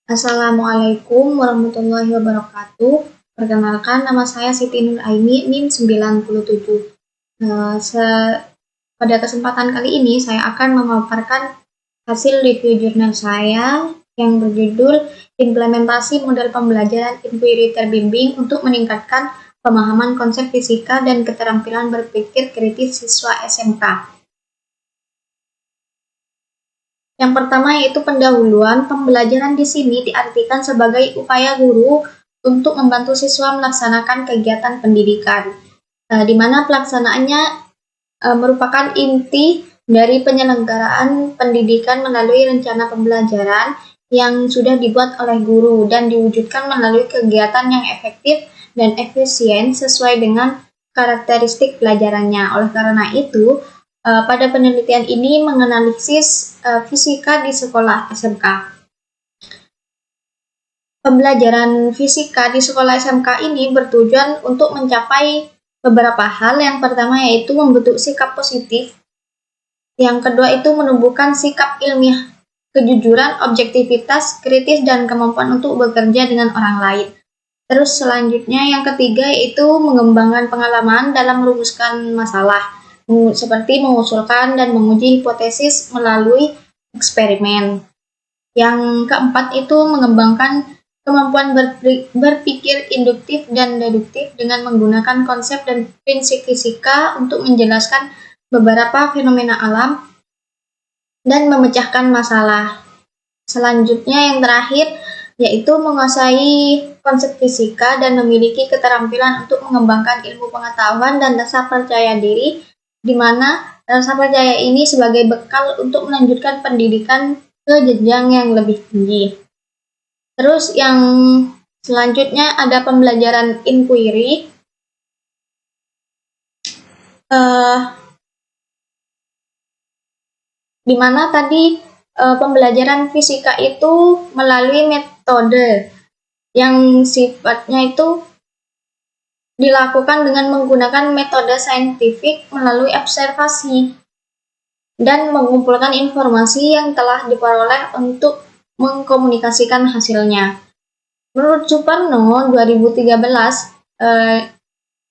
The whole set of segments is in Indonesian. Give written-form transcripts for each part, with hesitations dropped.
Assalamualaikum warahmatullahi wabarakatuh. Perkenalkan, nama saya Siti Nur Aini, NIM 97. Pada kesempatan kali ini, saya akan memaparkan hasil review jurnal saya yang berjudul Implementasi Model Pembelajaran Inquiry Terbimbing untuk Meningkatkan Pemahaman Konsep Fisika dan Keterampilan Berpikir Kritis Siswa SMK. Yang pertama yaitu pendahuluan. Pembelajaran di sini diartikan sebagai upaya guru untuk membantu siswa melaksanakan kegiatan pendidikan, di mana pelaksanaannya merupakan inti dari penyelenggaraan pendidikan melalui rencana pembelajaran yang sudah dibuat oleh guru dan diwujudkan melalui kegiatan yang efektif dan efisien sesuai dengan karakteristik pelajarannya. Oleh karena itu, pada penelitian ini menganalisis fisika di sekolah SMK. Pembelajaran fisika di sekolah SMK ini bertujuan untuk mencapai beberapa hal. Yang pertama yaitu membentuk sikap positif. Yang kedua itu menumbuhkan sikap ilmiah, kejujuran, objektivitas, kritis, dan kemampuan untuk bekerja dengan orang lain. Terus selanjutnya yang ketiga yaitu mengembangkan pengalaman dalam merumuskan masalah, seperti mengusulkan dan menguji hipotesis melalui eksperimen. Yang keempat itu mengembangkan kemampuan berpikir induktif dan deduktif dengan menggunakan konsep dan prinsip fisika untuk menjelaskan beberapa fenomena alam dan memecahkan masalah. Selanjutnya yang terakhir yaitu menguasai konsep fisika dan memiliki keterampilan untuk mengembangkan ilmu pengetahuan dan rasa percaya diri, di mana rasa percaya ini sebagai bekal untuk melanjutkan pendidikan ke jenjang yang lebih tinggi. Terus yang selanjutnya ada pembelajaran inquiry. Di mana tadi pembelajaran fisika itu melalui metode yang sifatnya itu dilakukan dengan menggunakan metode saintifik melalui observasi dan mengumpulkan informasi yang telah diperoleh untuk mengkomunikasikan hasilnya. Menurut Suparno 2013,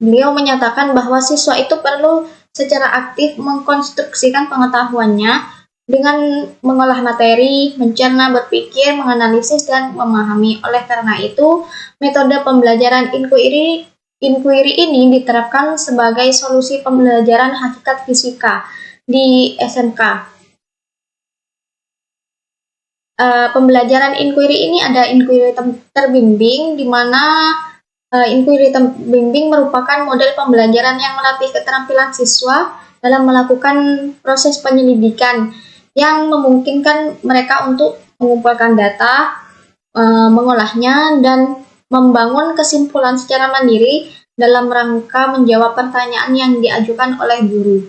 beliau menyatakan bahwa siswa itu perlu secara aktif mengkonstruksikan pengetahuannya dengan mengolah materi, mencerna, berpikir, menganalisis, dan memahami. Oleh karena itu, metode pembelajaran inquiry ini diterapkan sebagai solusi pembelajaran hakikat fisika di SMK. Pembelajaran inquiry ini ada inquiry terbimbing, di mana inquiry terbimbing merupakan model pembelajaran yang melatih keterampilan siswa dalam melakukan proses penyelidikan yang memungkinkan mereka untuk mengumpulkan data, mengolahnya, dan membangun kesimpulan secara mandiri dalam rangka menjawab pertanyaan yang diajukan oleh guru.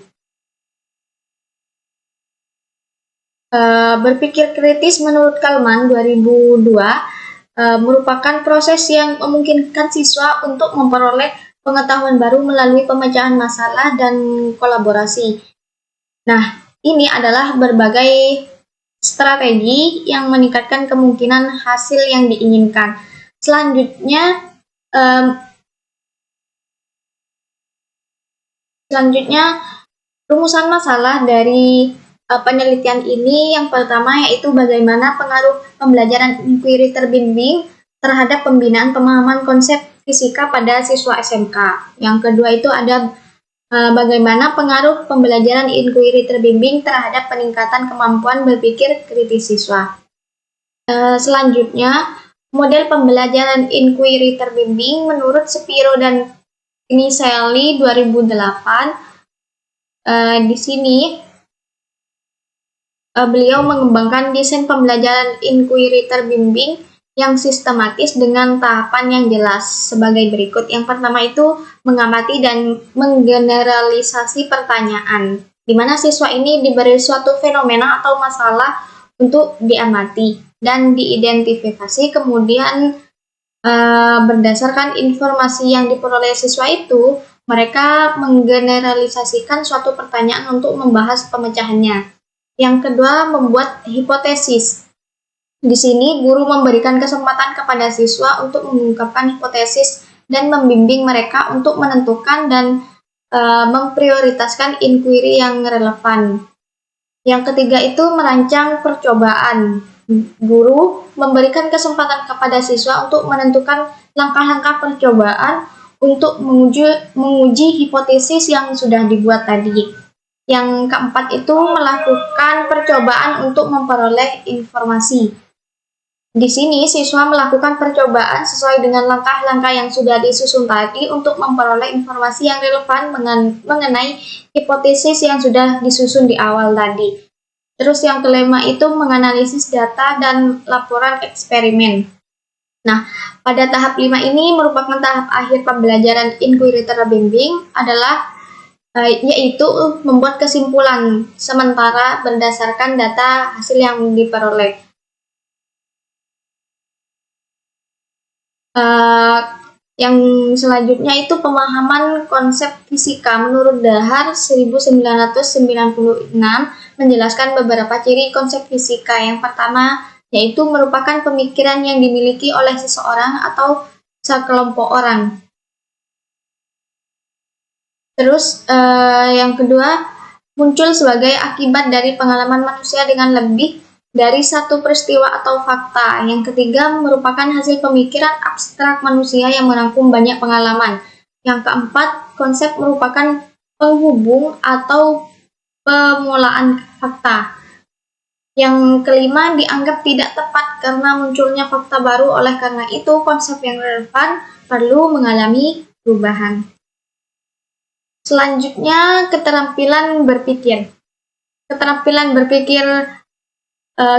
Berpikir kritis menurut Kalman 2002 merupakan proses yang memungkinkan siswa untuk memperoleh pengetahuan baru melalui pemecahan masalah dan kolaborasi. Nah, ini adalah berbagai strategi yang meningkatkan kemungkinan hasil yang diinginkan. Selanjutnya rumusan masalah dari penelitian ini yang pertama yaitu bagaimana pengaruh pembelajaran inquiry terbimbing terhadap pembinaan pemahaman konsep fisika pada siswa SMK. Yang kedua itu ada bagaimana pengaruh pembelajaran inquiry terbimbing terhadap peningkatan kemampuan berpikir kritis siswa. Selanjutnya, model pembelajaran inquiry terbimbing menurut Spiro dan Kniselli 2008. Di sini beliau mengembangkan desain pembelajaran inquiry terbimbing yang sistematis dengan tahapan yang jelas sebagai berikut. Yang pertama itu mengamati dan menggeneralisasi pertanyaan, di mana siswa ini diberi suatu fenomena atau masalah untuk diamati dan diidentifikasi, kemudian berdasarkan informasi yang diperoleh siswa itu, mereka menggeneralisasikan suatu pertanyaan untuk membahas pemecahannya. Yang kedua, membuat hipotesis, Di sini, guru memberikan kesempatan kepada siswa untuk mengungkapkan hipotesis dan membimbing mereka untuk menentukan dan memprioritaskan inquiry yang relevan. Yang ketiga itu merancang percobaan. Guru memberikan kesempatan kepada siswa untuk menentukan langkah-langkah percobaan untuk menguji hipotesis yang sudah dibuat tadi. Yang keempat itu melakukan percobaan untuk memperoleh informasi. Di sini, siswa melakukan percobaan sesuai dengan langkah-langkah yang sudah disusun tadi untuk memperoleh informasi yang relevan mengenai hipotesis yang sudah disusun di awal tadi. Terus yang kelima itu menganalisis data dan laporan eksperimen. Nah, pada tahap 5 ini merupakan tahap akhir pembelajaran inquiry terbimbing adalah yaitu membuat kesimpulan sementara berdasarkan data hasil yang diperoleh. Yang selanjutnya itu pemahaman konsep fisika menurut Dahar 1996 menjelaskan beberapa ciri konsep fisika. Yang pertama yaitu merupakan pemikiran yang dimiliki oleh seseorang atau sekelompok orang. Terus yang kedua muncul sebagai akibat dari pengalaman manusia dengan lebih dari satu peristiwa atau fakta. Yang ketiga merupakan hasil pemikiran abstrak manusia yang merangkum banyak pengalaman. Yang keempat, konsep merupakan penghubung atau pemulaan fakta. Yang kelima dianggap tidak tepat karena munculnya fakta baru, oleh karena itu konsep yang relevan perlu mengalami perubahan. Selanjutnya, keterampilan berpikir. Keterampilan berpikir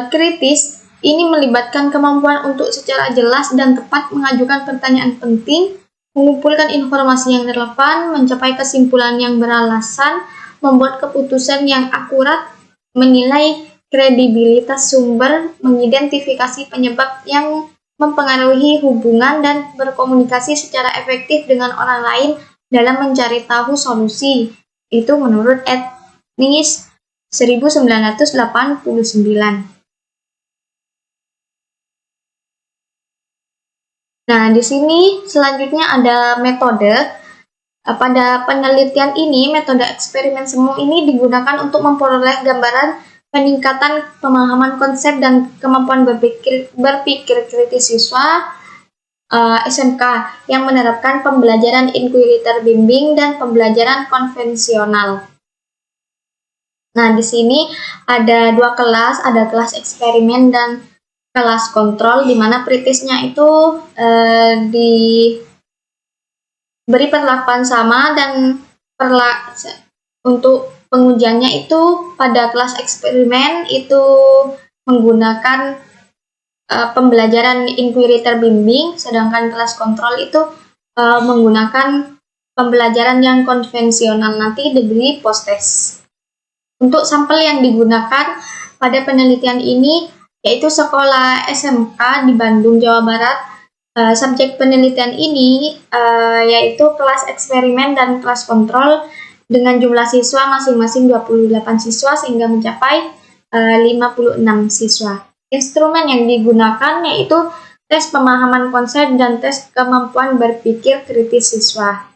kritis ini melibatkan kemampuan untuk secara jelas dan tepat mengajukan pertanyaan penting, mengumpulkan informasi yang relevan, mencapai kesimpulan yang beralasan, membuat keputusan yang akurat, menilai kredibilitas sumber, mengidentifikasi penyebab yang mempengaruhi hubungan, dan berkomunikasi secara efektif dengan orang lain dalam mencari tahu solusi. Itu menurut Ednis 1989. Nah, di sini selanjutnya ada metode. Pada penelitian ini, metode eksperimen semu ini digunakan untuk memperoleh gambaran peningkatan pemahaman konsep dan kemampuan berpikir kritis siswa SMK yang menerapkan pembelajaran inquiry terbimbing dan pembelajaran konvensional. Nah, di sini ada dua kelas, ada kelas eksperimen dan kelas kontrol, di mana kritisnya itu diberi perlakuan sama dan untuk pengujiannya itu pada kelas eksperimen itu menggunakan pembelajaran inquiry terbimbing, sedangkan kelas kontrol itu menggunakan pembelajaran yang konvensional, nanti diberi post-test. Untuk sampel yang digunakan pada penelitian ini yaitu sekolah SMK di Bandung, Jawa Barat. Subjek penelitian ini yaitu kelas eksperimen dan kelas kontrol dengan jumlah siswa masing-masing 28 siswa sehingga mencapai 56 siswa. Instrumen yang digunakan yaitu tes pemahaman konsep dan tes kemampuan berpikir kritis siswa.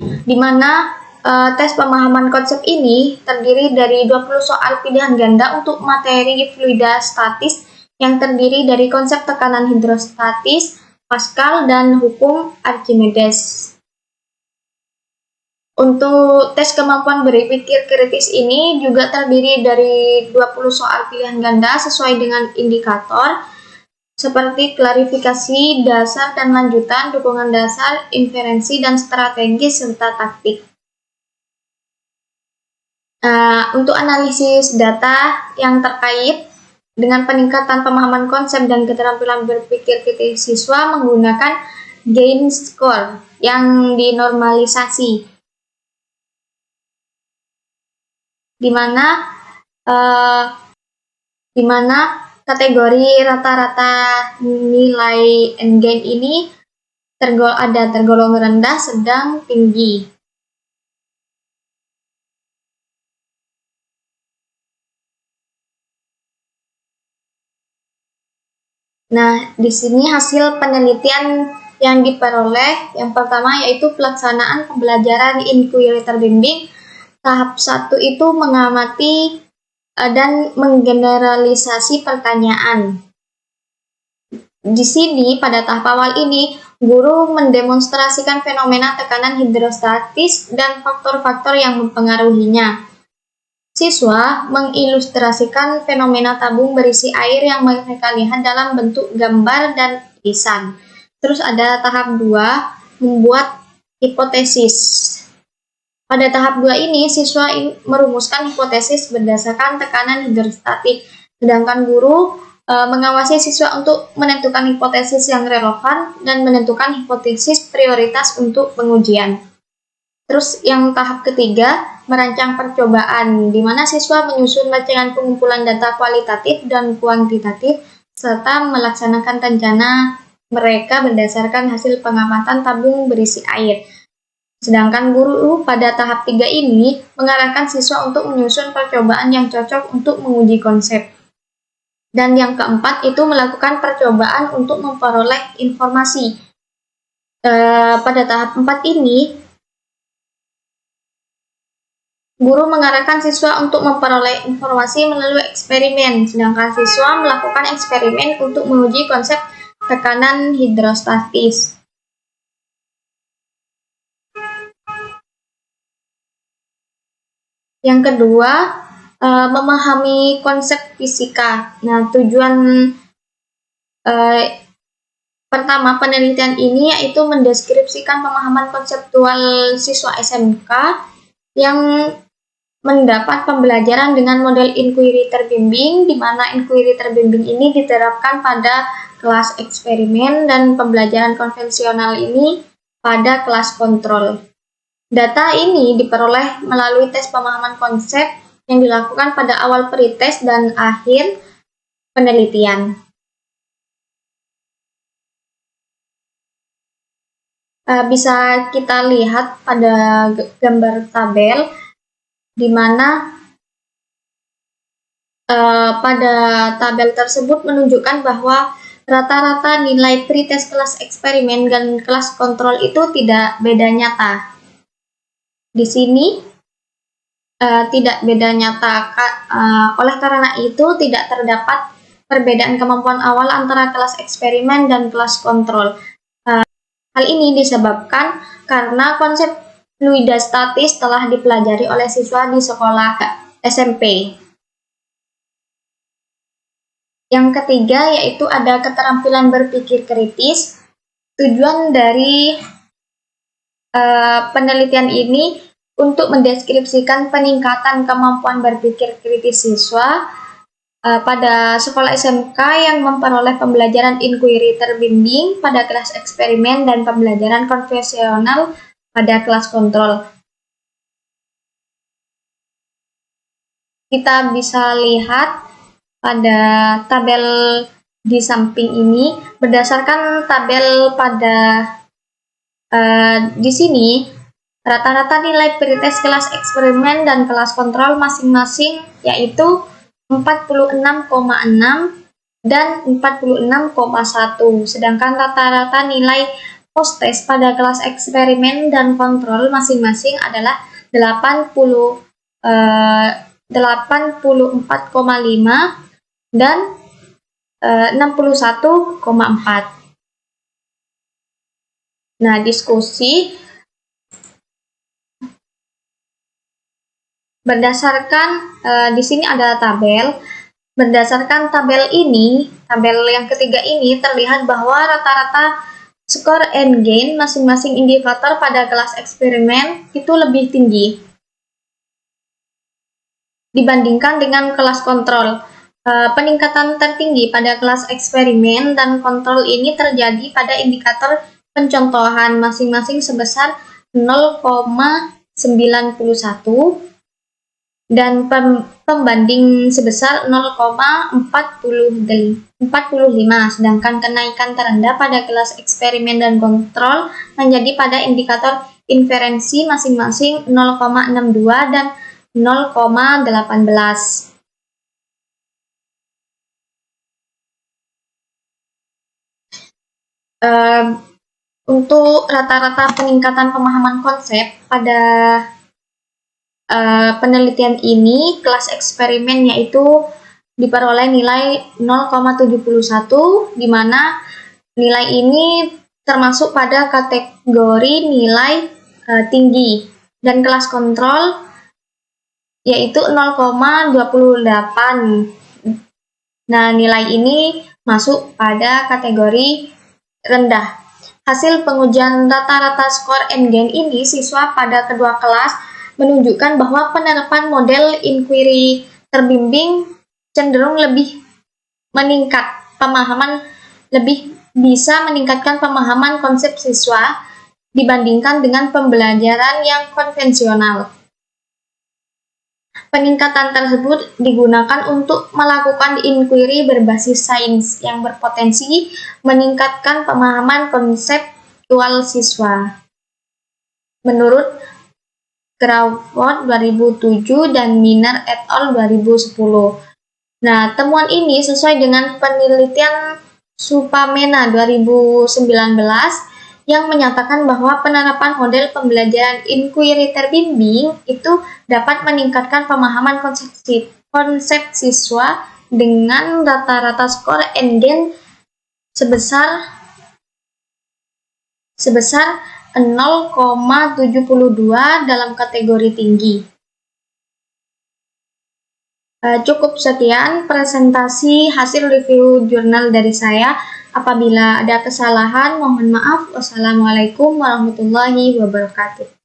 Di mana tes pemahaman konsep ini terdiri dari 20 soal pilihan ganda untuk materi fluida statis yang terdiri dari konsep tekanan hidrostatis, Pascal, dan hukum Archimedes. Untuk tes kemampuan berpikir kritis ini juga terdiri dari 20 soal pilihan ganda sesuai dengan indikator seperti klarifikasi, dasar dan lanjutan, dukungan dasar, inferensi, dan strategis, serta taktik. Untuk analisis data yang terkait dengan peningkatan pemahaman konsep dan keterampilan berpikir kritis siswa menggunakan gain score yang dinormalisasi, di mana kategori rata-rata nilai N-gain ini tergolong rendah, sedang, tinggi. Nah, di sini hasil penelitian yang diperoleh, yang pertama yaitu pelaksanaan pembelajaran inquiry terbimbing. Tahap 1 itu mengamati dan menggeneralisasi pertanyaan. Di sini, pada tahap awal ini, guru mendemonstrasikan fenomena tekanan hidrostatis dan faktor-faktor yang mempengaruhinya. Siswa mengilustrasikan fenomena tabung berisi air yang mereka lihat dalam bentuk gambar dan tulisan. Terus ada tahap 2, membuat hipotesis. Pada tahap 2 ini, siswa merumuskan hipotesis berdasarkan tekanan hidrostatik, sedangkan guru mengawasi siswa untuk menentukan hipotesis yang relevan dan menentukan hipotesis prioritas untuk pengujian. Terus yang tahap ketiga, merancang percobaan, di mana siswa menyusun rancangan pengumpulan data kualitatif dan kuantitatif, serta melaksanakan rencana mereka berdasarkan hasil pengamatan tabung berisi air. Sedangkan guru pada tahap 3 ini mengarahkan siswa untuk menyusun percobaan yang cocok untuk menguji konsep. Dan yang keempat itu melakukan percobaan untuk memperoleh informasi. Pada tahap 4 ini, guru mengarahkan siswa untuk memperoleh informasi melalui eksperimen, sedangkan siswa melakukan eksperimen untuk menguji konsep tekanan hidrostatis. Yang kedua, memahami konsep fisika. Nah, tujuan pertama penelitian ini yaitu mendeskripsikan pemahaman konseptual siswa SMK yang mendapat pembelajaran dengan model inquiry terbimbing, di mana inquiry terbimbing ini diterapkan pada kelas eksperimen dan pembelajaran konvensional ini pada kelas kontrol. Data ini diperoleh melalui tes pemahaman konsep yang dilakukan pada awal pretest dan akhir penelitian. Bisa kita lihat pada gambar tabel, di mana pada tabel tersebut menunjukkan bahwa rata-rata nilai pretest kelas eksperimen dan kelas kontrol itu tidak beda nyata. Di sini tidak beda nyata, oleh karena itu tidak terdapat perbedaan kemampuan awal antara kelas eksperimen dan kelas kontrol. Hal ini disebabkan karena konsep fluidostatis telah dipelajari oleh siswa di sekolah SMP. Yang ketiga yaitu ada keterampilan berpikir kritis. Tujuan dari penelitian ini untuk mendeskripsikan peningkatan kemampuan berpikir kritis siswa pada sekolah SMK yang memperoleh pembelajaran inquiry terbimbing pada kelas eksperimen dan pembelajaran konvensional pada kelas kontrol. Kita bisa lihat pada tabel di samping ini, berdasarkan tabel pada di sini, rata-rata nilai pretest kelas eksperimen dan kelas kontrol masing-masing yaitu 46,6 dan 46,1, sedangkan rata-rata nilai post-test pada kelas eksperimen dan kontrol masing-masing adalah 84,5 dan 61,4. Nah, diskusi berdasarkan di sini ada tabel. Berdasarkan tabel ini, tabel yang ketiga ini terlihat bahwa rata-rata skor and gain masing-masing indikator pada kelas eksperimen itu lebih tinggi dibandingkan dengan kelas kontrol. Peningkatan tertinggi pada kelas eksperimen dan kontrol ini terjadi pada indikator pencontohan masing-masing sebesar 0,91 dan pembanding sebesar 0,45, sedangkan kenaikan terendah pada kelas eksperimen dan kontrol menjadi pada indikator inferensi masing-masing 0,62 dan 0,18. Untuk rata-rata peningkatan pemahaman konsep pada penelitian ini, kelas eksperimen yaitu diperoleh nilai 0,71, di mana nilai ini termasuk pada kategori nilai tinggi, dan kelas kontrol yaitu 0,28. Nah, nilai ini masuk pada kategori rendah. Hasil pengujian rata-rata skor N-GAIN ini, siswa pada kedua kelas menunjukkan bahwa penerapan model inquiry terbimbing cenderung lebih bisa meningkatkan pemahaman konsep siswa dibandingkan dengan pembelajaran yang konvensional. Peningkatan tersebut digunakan untuk melakukan inquiry berbasis sains yang berpotensi meningkatkan pemahaman konseptual siswa. Menurut Crawford 2007 dan Miner et al. 2010. Nah, temuan ini sesuai dengan penelitian Supamena 2019 yang menyatakan bahwa penerapan model pembelajaran inquiry terbimbing itu dapat meningkatkan pemahaman konsep siswa dengan rata-rata skor N-GAIN sebesar 0,72 dalam kategori tinggi. Cukup sekian presentasi hasil review jurnal dari saya. Apabila ada kesalahan, mohon maaf. Wassalamualaikum warahmatullahi wabarakatuh.